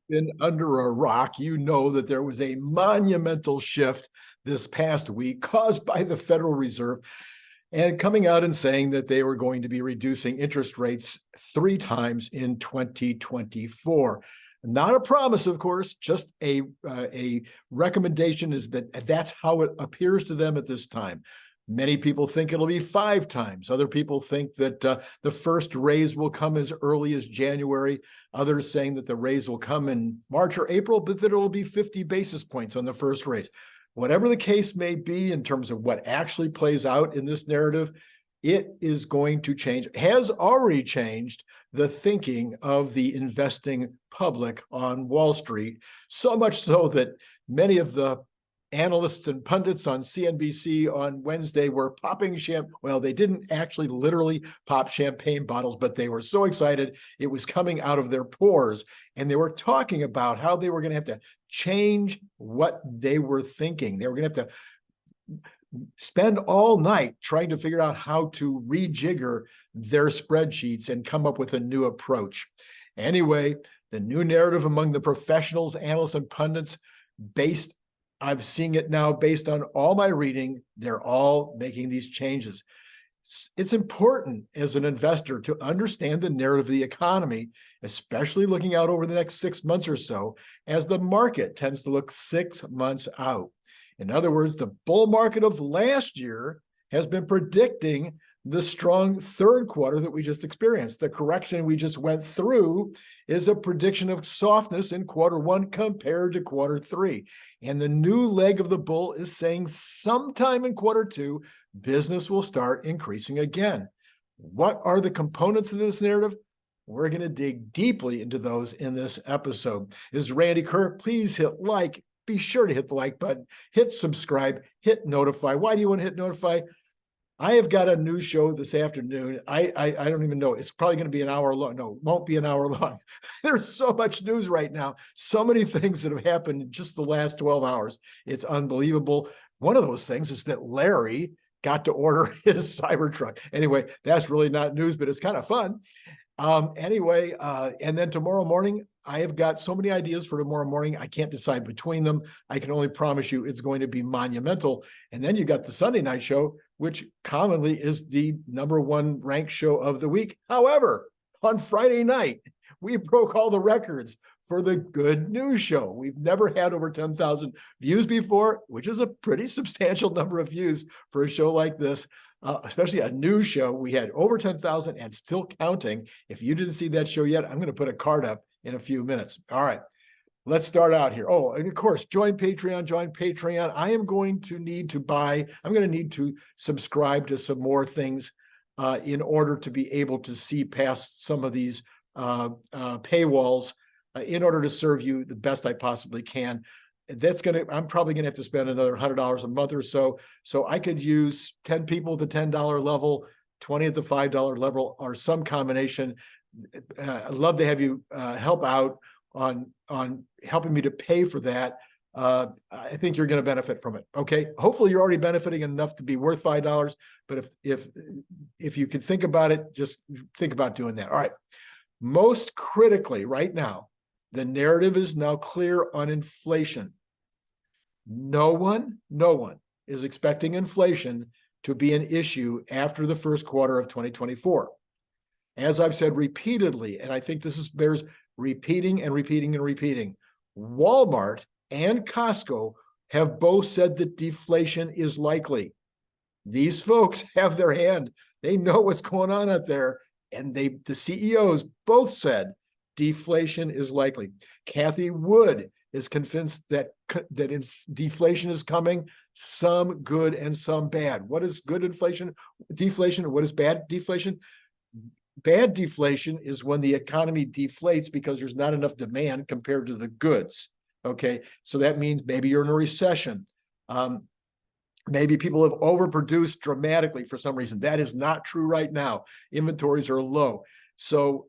been under a rock, you know that there was a monumental shift this past week caused by the Federal Reserve and coming out and saying that they were going to be reducing interest rates 3 times in 2024. Not a promise, of course, just a recommendation is that that's how it appears to them at this time. Many people think it'll be 5 times. Other people think that the first raise will come as early as January. Others saying that the raise will come in March or April, but that it will be 50 basis points on the first raise. Whatever the case may be in terms of what actually plays out in this narrative, it is going to change, has already changed the thinking of the investing public on Wall Street, so much so that many of the analysts and pundits on CNBC on Wednesday were popping champagne. Well, they didn't actually literally pop champagne bottles, but they were so excited it was coming out of their pores. And they were talking about how they were going to have to change what they were thinking. They were going to have to spend all night trying to figure out how to rejigger their spreadsheets and come up with a new approach. Anyway, the new narrative among the professionals, analysts, and pundits I'm seeing it now based on all my reading. They're all making these changes. It's important as an investor to understand the narrative of the economy, especially looking out over the next 6 months or so, as the market tends to look 6 months out. In other words, the bull market of last year has been predicting the strong third quarter that we just experienced. The correction we just went through is a prediction of softness in quarter one compared to quarter three. And the new leg of the bull is saying sometime in quarter two, business will start increasing again. What are the components of this narrative? We're going to dig deeply into those in this episode. This is Randy Kirk. Please hit like. Be sure to hit the like button, hit subscribe, hit notify. Why do you want to hit notify? I have got a new show this afternoon. I don't even know. It's probably going to be an hour long. No, it won't be an hour long. There's so much news right now. So many things that have happened in just the last 12 hours. It's unbelievable. One of those things is that Larry got to order his Cybertruck. Anyway, that's really not news, but it's kind of fun. And then tomorrow morning, I have got so many ideas for tomorrow morning. I can't decide between them. I can only promise you it's going to be monumental. And then you got the Sunday night show, which commonly is the #1 ranked show of the week. However, on Friday night, we broke all the records for the good news show. We've never had over 10,000 views before, which is a pretty substantial number of views for a show like this. Especially a news show. We had over 10,000 and still counting. If you didn't see that show yet, I'm going to put a card up in a few minutes. All right, let's start out here. Oh, and of course, join Patreon. I'm going to need to subscribe to some more things in order to be able to see past some of these paywalls in order to serve you the best I possibly can. I'm probably going to have to spend another $100 a month or so. So I could use 10 people at the $10 level, 20 at the $5 level, or some combination. I'd love to have you help out on helping me to pay for that. I think you're going to benefit from it. Okay. Hopefully you're already benefiting enough to be worth $5. But if you can think about it, just think about doing that. All right. Most critically right now, the narrative is now clear on inflation. No one is expecting inflation to be an issue after the first quarter of 2024. As I've said repeatedly, and I think this bears repeating and repeating and repeating, Walmart and Costco have both said that deflation is likely. These folks have their hand. They know what's going on out there. And the CEOs both said deflation is likely. Cathie Wood is convinced that deflation is coming, some good and some bad. What is good deflation? And what is bad deflation? Bad deflation is when the economy deflates because there's not enough demand compared to the goods. Okay, so that means maybe you're in a recession. Maybe people have overproduced dramatically for some reason. That is not true right now. Inventories are low. So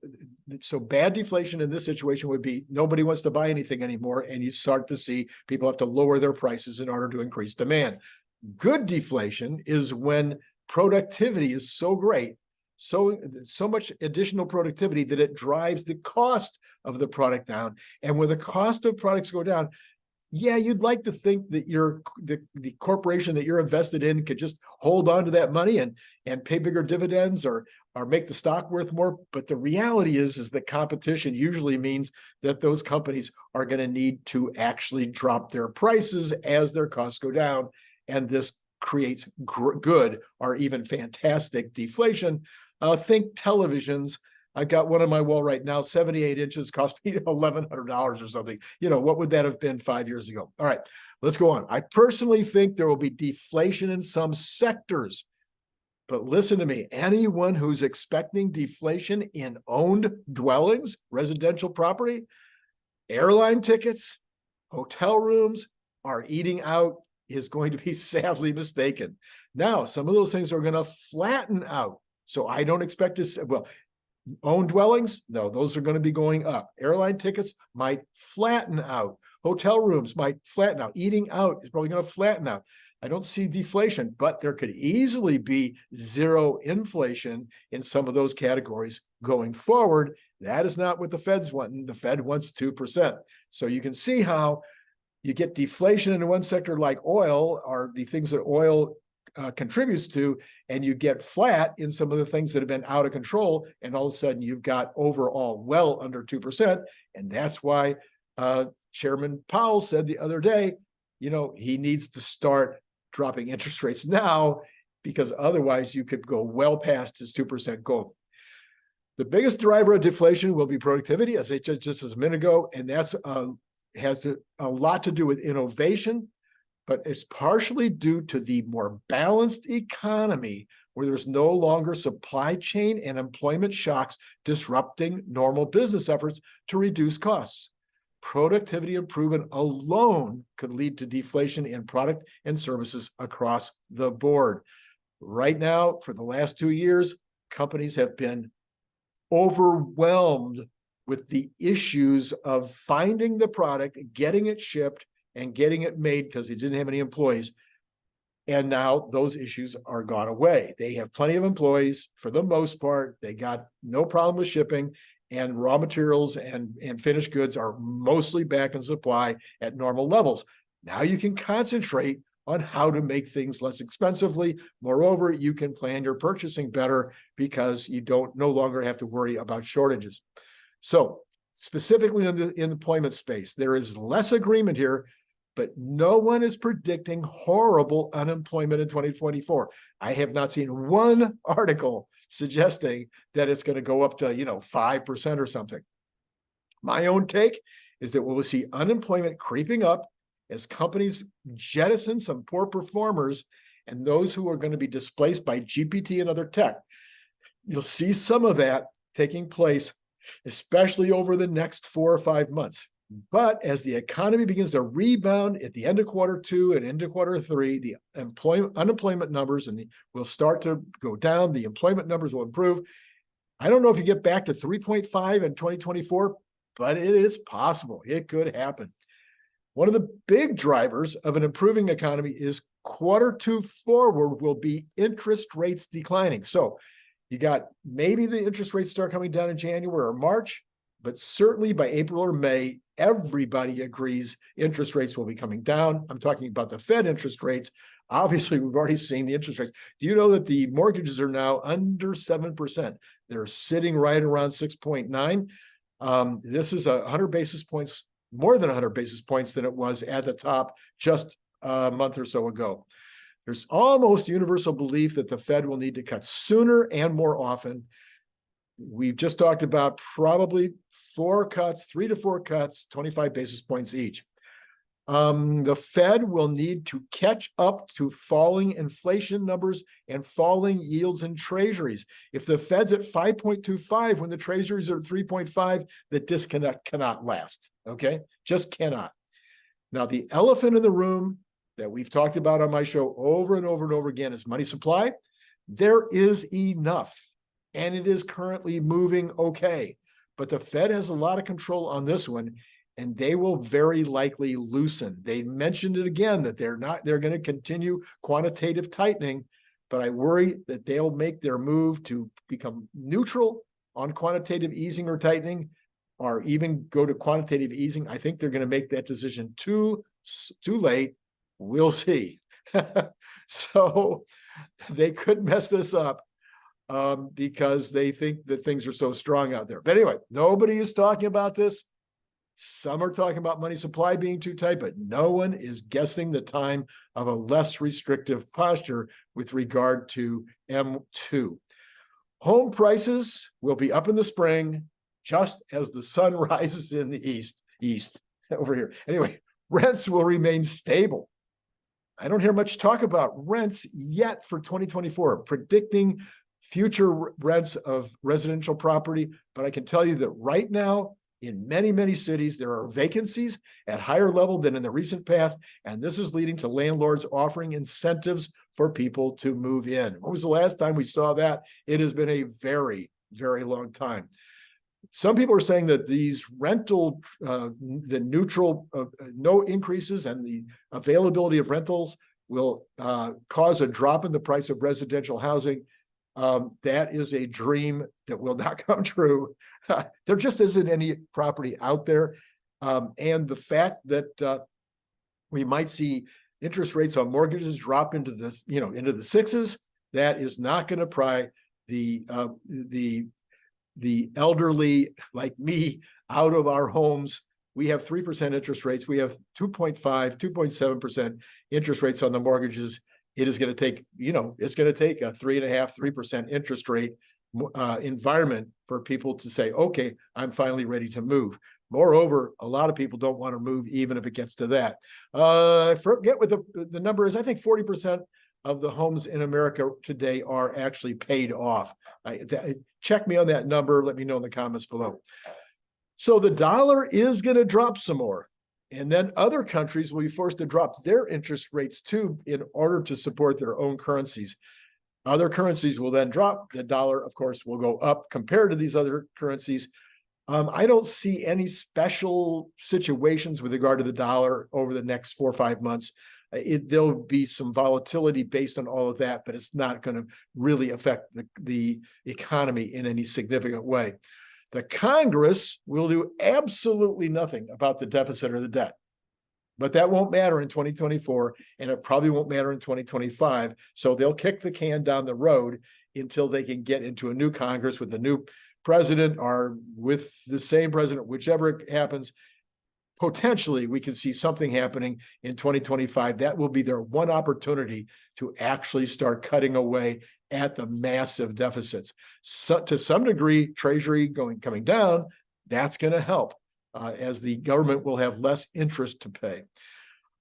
bad deflation in this situation would be nobody wants to buy anything anymore, and you start to see people have to lower their prices in order to increase demand. Good deflation is when productivity is so great so much additional productivity that it drives the cost of the product down. And when the cost of products go down, yeah, you'd like to think that the corporation that you're invested in could just hold on to that money and pay bigger dividends or make the stock worth more. But the reality is that competition usually means that those companies are going to need to actually drop their prices as their costs go down. And this creates good or even fantastic deflation. Think televisions. I got one on my wall right now, 78 inches, cost me $1,100 or something. What would that have been 5 years ago? All right, let's go on. I personally think there will be deflation in some sectors. But listen to me, anyone who's expecting deflation in owned dwellings, residential property, airline tickets, hotel rooms, or eating out is going to be sadly mistaken. Now, some of those things are going to flatten out. So I don't expect to, owned dwellings, no, those are going to be going up. Airline tickets might flatten out. Hotel rooms might flatten out. Eating out is probably going to flatten out. I don't see deflation, but there could easily be zero inflation in some of those categories going forward. That is not what the Fed's wanting. The Fed wants 2%. So you can see how you get deflation in one sector like oil or the things that oil contributes to, and you get flat in some of the things that have been out of control, and all of a sudden you've got overall well under 2%. And that's why Chairman Powell said the other day, he needs to start dropping interest rates now, because otherwise you could go well past his 2% goal. The biggest driver of deflation will be productivity, as I said just a minute ago, and that's has a lot to do with innovation, but it's partially due to the more balanced economy where there's no longer supply chain and employment shocks disrupting normal business efforts to reduce costs. Productivity improvement alone could lead to deflation in product and services across the board. Right now, for the last 2 years, companies have been overwhelmed with the issues of finding the product, getting it shipped, and getting it made because they didn't have any employees. And now those issues are gone away. They have plenty of employees for the most part. They got no problem with shipping, and raw materials and finished goods are mostly back in supply at normal levels. Now you can concentrate on how to make things less expensively. Moreover, you can plan your purchasing better because you no longer have to worry about shortages. So specifically in the employment space, there is less agreement here, but no one is predicting horrible unemployment in 2024. I have not seen one article suggesting that it's going to go up to 5% or something. My own take is that we'll see unemployment creeping up as companies jettison some poor performers and those who are going to be displaced by GPT and other tech. You'll see some of that taking place, especially over the next 4 or 5 months. But as the economy begins to rebound at the end of Q2 and into Q3, the unemployment numbers will start to go down. The employment numbers will improve. I don't know if you get back to 3.5 in 2024, but it is possible. It could happen. One of the big drivers of an improving economy is Q2 forward will be interest rates declining. So you got maybe the interest rates start coming down in January or March, but certainly by April or May, everybody agrees interest rates will be coming down. I'm talking about the Fed interest rates. Obviously, we've already seen the interest rates. Do you know that the mortgages are now under 7%? They're sitting right around 6.9. This is 100 basis points, more than 100 basis points than it was at the top just a month or so ago. There's almost universal belief that the Fed will need to cut sooner and more often. We've just talked about probably 3 to 4 cuts, 25 basis points each. The Fed will need to catch up to falling inflation numbers and falling yields in treasuries. If the Fed's at 5.25 when the treasuries are at 3.5, the disconnect cannot last, okay? Just cannot. Now, the elephant in the room that we've talked about on my show over and over and over again is money supply. There is enough, and it is currently moving okay. But the Fed has a lot of control on this one, and they will very likely loosen. They mentioned it again that they're going to continue quantitative tightening, but I worry that they'll make their move to become neutral on quantitative easing or tightening, or even go to quantitative easing. I think they're going to make that decision too late. We'll see. So they could mess this up because they think that things are so strong out there. But anyway, nobody is talking about this. Some are talking about money supply being too tight, but no one is guessing the time of a less restrictive posture with regard to M2. Home prices will be up in the spring, just as the sun rises in the east over here. Anyway, rents will remain stable. I don't hear much talk about rents yet for 2024, predicting future rents of residential property. But I can tell you that right now, in many, many cities, there are vacancies at higher level than in the recent past, and this is leading to landlords offering incentives for people to move in. When was the last time we saw that? It has been a very, very long time. Some people are saying that these rental, the neutral, no increases and the availability of rentals will cause a drop in the price of residential housing. That is a dream that will not come true. There just isn't any property out there. And the fact that we might see interest rates on mortgages drop into this, into the sixes, that is not going to pry the elderly like me out of our homes. We have 3% interest rates. We have 2.5, 2.7% interest rates on the mortgages. It is going to take, it's going to take a 3.5%, 3% interest rate environment for people to say, okay, I'm finally ready to move. Moreover, a lot of people don't want to move even if it gets to that. I forget what the number is. I think 40% of the homes in America today are actually paid off. Check me on that number. Let me know in the comments below. So the dollar is going to drop some more. And then other countries will be forced to drop their interest rates too in order to support their own currencies. Other currencies will then drop. The dollar, of course, will go up compared to these other currencies. I don't see any special situations with regard to the dollar over the next 4 or 5 months. There'll be some volatility based on all of that, but it's not going to really affect the economy in any significant way. The Congress will do absolutely nothing about the deficit or the debt, but that won't matter in 2024, and it probably won't matter in 2025. So they'll kick the can down the road until they can get into a new Congress with a new president or with the same president, whichever happens. Potentially, we can see something happening in 2025. That will be their one opportunity to actually start cutting away at the massive deficits. So, to some degree, Treasury coming down, that's going to help as the government will have less interest to pay.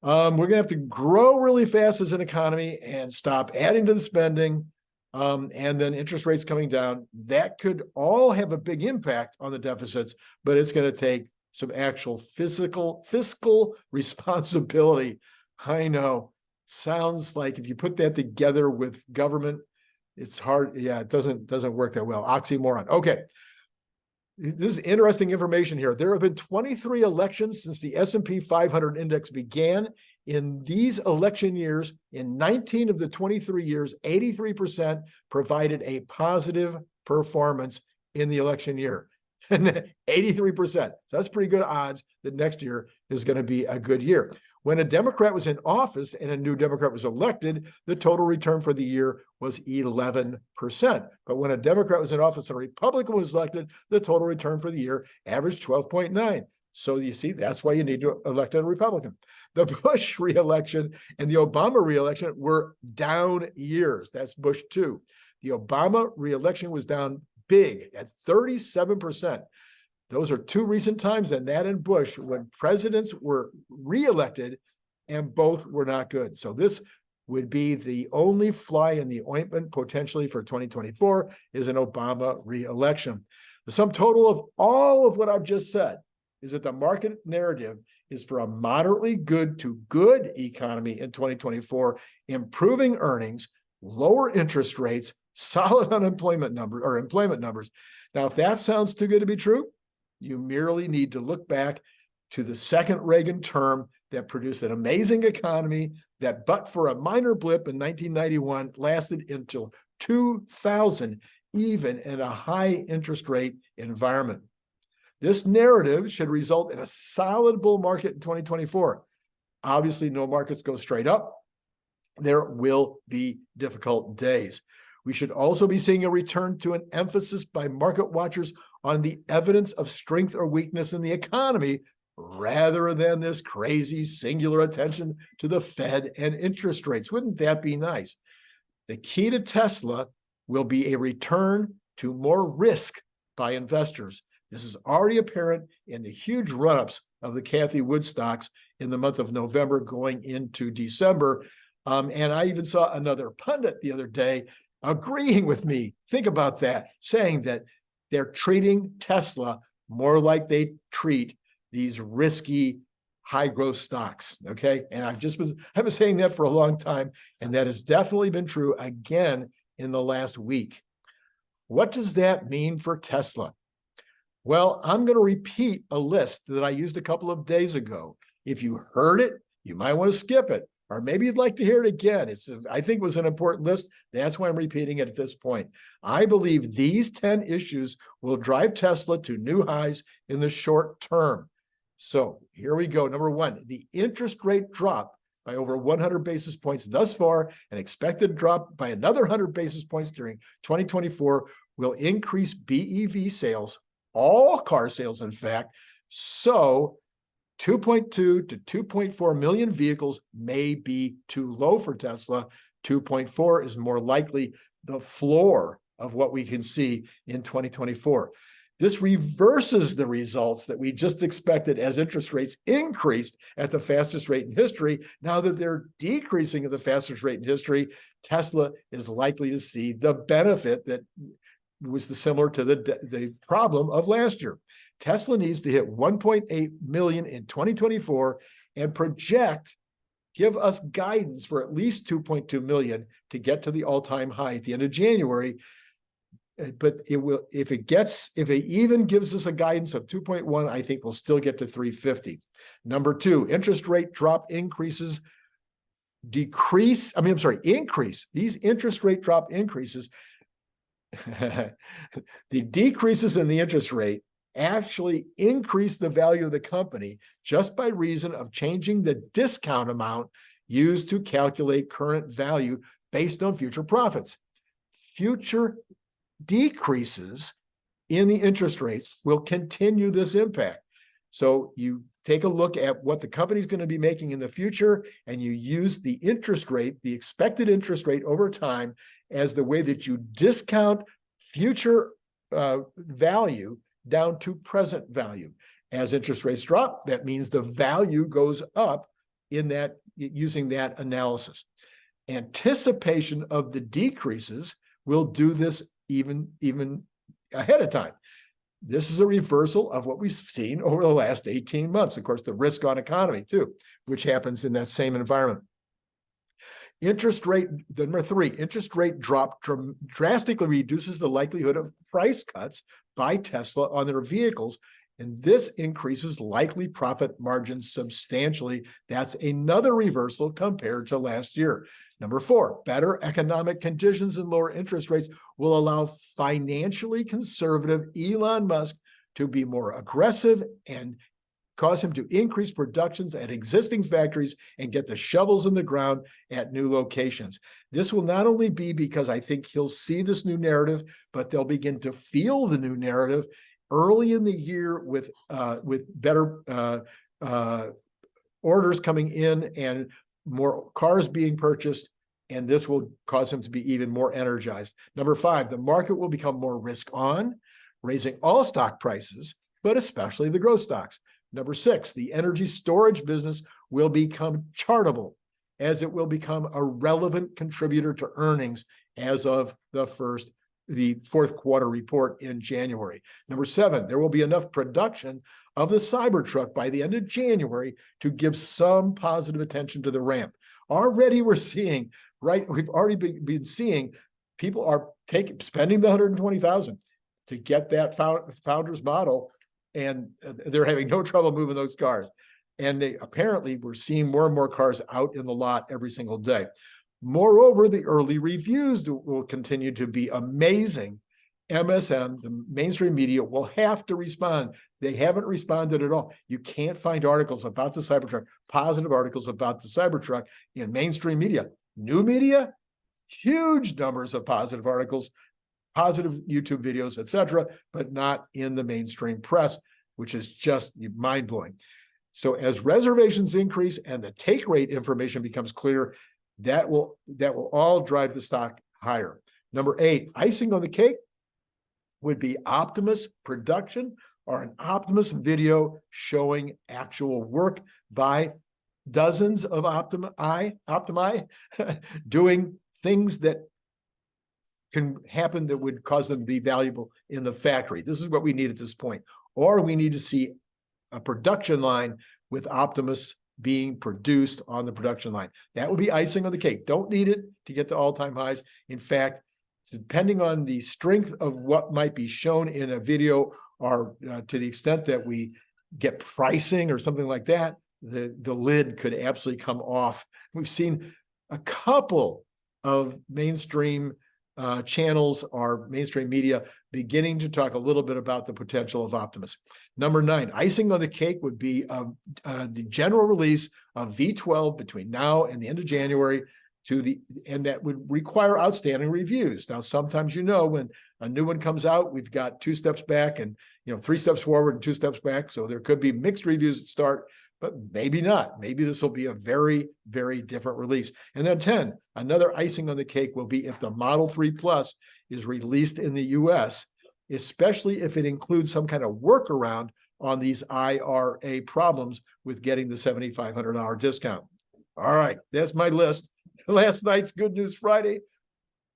We're going to have to grow really fast as an economy and stop adding to the spending, and then interest rates coming down. That could all have a big impact on the deficits, but it's going to take some actual fiscal responsibility. I know, sounds like if you put that together with government, it's hard. Yeah, it doesn't work that well. Oxymoron. Okay, this is interesting information here. There have been 23 elections since the S&P 500 index began. In these election years, in 19 of the 23 years, 83% provided a positive performance in the election year. 83%. So that's pretty good odds that next year is going to be a good year. When a Democrat was in office and a new Democrat was elected, the total return for the year was 11%. But when a Democrat was in office and a Republican was elected, the total return for the year averaged 12.9%. So you see, that's why you need to elect a Republican. The Bush reelection and the Obama reelection were down years. That's Bush 2. The Obama reelection was down big at 37%. Those are two recent times, and that and Bush, when presidents were reelected and both were not good. So this would be the only fly in the ointment potentially for 2024 is an Obama reelection. The sum total of all of what I've just said is that the market narrative is for a moderately good to good economy in 2024, improving earnings, lower interest rates, solid unemployment number or employment numbers. Now, if that sounds too good to be true, you merely need to look back to the second Reagan term that produced an amazing economy that, but for a minor blip in 1991, lasted until 2000, even in a high interest rate environment. This narrative should result in a solid bull market in 2024. Obviously, no markets go straight up. There will be difficult days. We should also be seeing a return to an emphasis by market watchers on the evidence of strength or weakness in the economy, rather than this crazy singular attention to the Fed and interest rates. Wouldn't that be nice? The key to Tesla will be a return to more risk by investors. This is already apparent in the huge run-ups of the Cathie Wood stocks in the month of November going into December. And I even saw another pundit the other day agreeing with me. Think about that, saying that they're treating Tesla more like they treat these risky high growth stocks. Okay. And I've been saying that for a long time. And that has definitely been true again in the last week. What does that mean for Tesla? Well, I'm going to repeat a list that I used a couple of days ago. If you heard it, you might want to skip it, or maybe you'd like to hear it again. I think it was an important list. That's why I'm repeating it at this point. I believe these 10 issues will drive Tesla to new highs in the short term. So here we go. Number one, the interest rate drop by over 100 basis points thus far, and expected drop by another 100 basis points during 2024 will increase BEV sales, all car sales, in fact. So 2.2 to 2.4 million vehicles may be too low for Tesla. 2.4 is more likely the floor of what we can see in 2024. This reverses the results that we just expected as interest rates increased at the fastest rate in history. Now that they're decreasing at the fastest rate in history, Tesla is likely to see the benefit that was similar to the problem of last year. Tesla needs to hit 1.8 million in 2024 and give us guidance for at least 2.2 million to get to the all-time high at the end of January. But it will, if it even gives us a guidance of 2.1, I think we'll still get to 350. Number two, interest rate drop increases increase. These interest rate drop increases, the decreases in the interest rate actually increase the value of the company just by reason of changing the discount amount used to calculate current value based on future profits. Future decreases in the interest rates will continue this impact. So you take a look at what the company is going to be making in the future, and you use the interest rate, the expected interest rate over time, as the way that you discount future value down to present value. As interest rates drop, that means the value goes up in that, using that analysis. Anticipation of the decreases will do this even ahead of time. This is a reversal of what we've seen over the last 18 months. Of course, the risk on economy too, which happens in that same environment. Number three, interest rate drop drastically reduces the likelihood of price cuts by Tesla on their vehicles, and this increases likely profit margins substantially. That's another reversal compared to last year. Number four, better economic conditions and lower interest rates will allow financially conservative Elon Musk to be more aggressive and cause him to increase productions at existing factories and get the shovels in the ground at new locations. This will not only be because I think he'll see this new narrative, but they'll begin to feel the new narrative early in the year with better orders coming in and more cars being purchased, and this will cause him to be even more energized. Number five, the market will become more risk on, raising all stock prices, but especially the growth stocks. Number six, the energy storage business will become chartable, as it will become a relevant contributor to earnings as of the fourth quarter report in January. Number seven, there will be enough production of the Cybertruck by the end of January to give some positive attention to the ramp. Already we're seeing, we've already been seeing people are spending the $120,000 to get that founder's model and they're having no trouble moving those cars. And they apparently we're seeing more and more cars out in the lot every single day. Moreover, the early reviews will continue to be amazing. MSM, the mainstream media, will have to respond. They haven't responded at all. You can't find articles about the Cybertruck, positive articles about the Cybertruck in mainstream media. New media, huge numbers of positive articles, positive YouTube videos, etc., but not in the mainstream press, which is just mind-blowing. So as reservations increase and the take rate information becomes clear, that will all drive the stock higher. Number 8, icing on the cake would be Optimus production or an Optimus video showing actual work by dozens of Optimi doing things that can happen that would cause them to be valuable in the factory. This is what we need at this point. Or we need to see a production line with Optimus being produced on the production line. That would be icing on the cake. Don't need it to get to all-time highs. In fact, depending on the strength of what might be shown in a video, or to the extent that we get pricing or something like that, the lid could absolutely come off. We've seen a couple of mainstream channels or mainstream media beginning to talk a little bit about the potential of Optimus. Number 9, icing on the cake would be the general release of V12 between now and the end of January, and that would require outstanding reviews. Now, sometimes, when a new one comes out, we've got 2 steps back and 3 steps forward and 2 steps back. So there could be mixed reviews at start, but maybe not. Maybe this will be a very, very different release. And then 10, another icing on the cake will be if the Model 3 Plus is released in the US, especially if it includes some kind of workaround on these IRA problems with getting the $7,500 discount. All right, that's my list. Last night's Good News Friday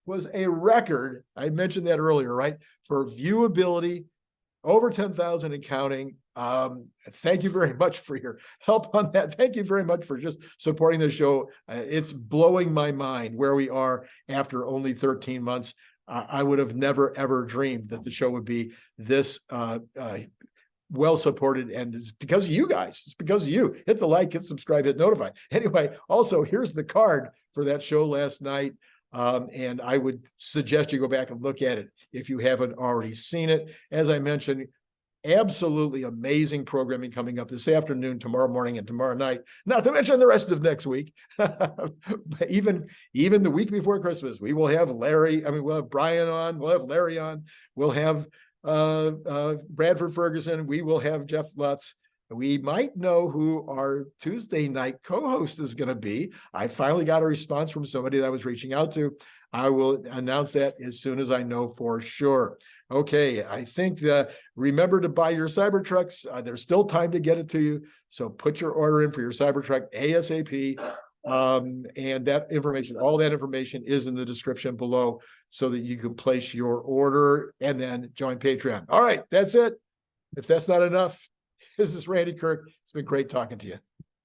was a record. I mentioned that earlier, right? For viewability, over 10,000 and counting. Thank you very much for your help on that. Thank you very much for just supporting the show. It's blowing my mind where we are after only 13 months. I would have never, ever dreamed that the show would be this well supported, and it's because of you guys. It's because of you. Hit the like, hit subscribe, hit notify. Anyway, also here's the card for that show last night. And I would suggest you go back and look at it if you haven't already seen it. As I mentioned, absolutely amazing programming coming up this afternoon, tomorrow morning, and tomorrow night, not to mention the rest of next week. even the week before Christmas, we will have we'll have Brian on, we'll have Larry on, we'll have Bradford Ferguson, we will have Jeff Lutz. We might know who our Tuesday night co-host is going to be. I finally got a response from somebody that I was reaching out to. I will announce that as soon as I know for sure. Okay, I think remember to buy your Cybertrucks. There's still time to get it to you. So put your order in for your Cybertruck ASAP. And that information, all that information is in the description below so that you can place your order and then join Patreon. All right, that's it. If that's not enough, this is Randy Kirk. It's been great talking to you.